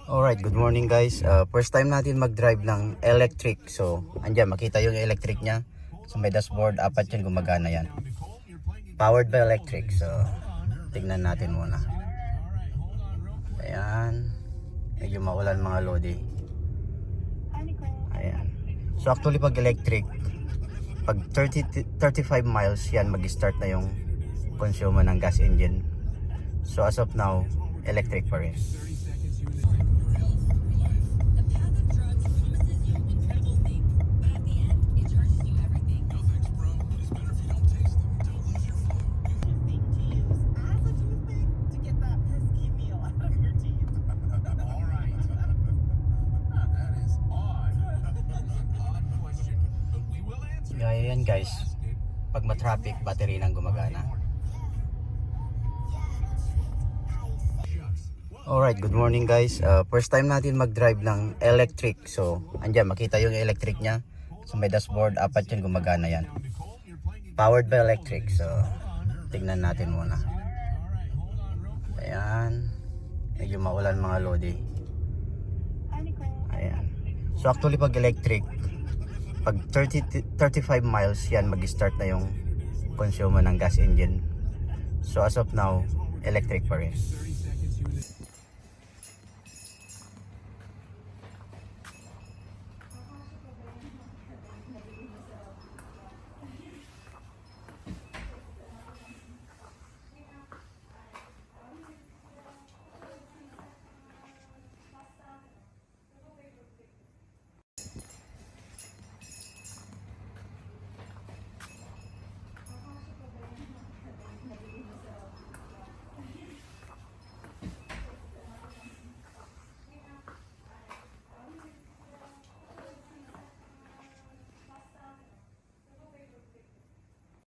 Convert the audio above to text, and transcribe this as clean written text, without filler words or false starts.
Alright, good morning guys. First time natin mag-drive ng electric. So, andyan, makita yung electric niya. So, may dashboard, apat yan, gumagana yan. Powered by electric. So, tignan natin muna. Ayan. Medyo maulan mga lodi. Ayan. So, actually pag electric, pag 35 miles yan, mag-start na yung consume ng gas engine. So, as of now, electric pa rin. Gaya yan guys, pag ma-traffic, battery nang gumagana. Alright, good morning guys. First time natin mag-drive ng electric. So, andyan, makita yung electric niya. So, may dashboard, apat yan, gumagana yan. Powered by electric. So, tignan natin muna. Ayan. Medyo maulan mga lodi. Ayan. So, actually pag electric, pag 35 miles yan, mag-start na yung consume ng gas engine. So as of now, electric pa rin.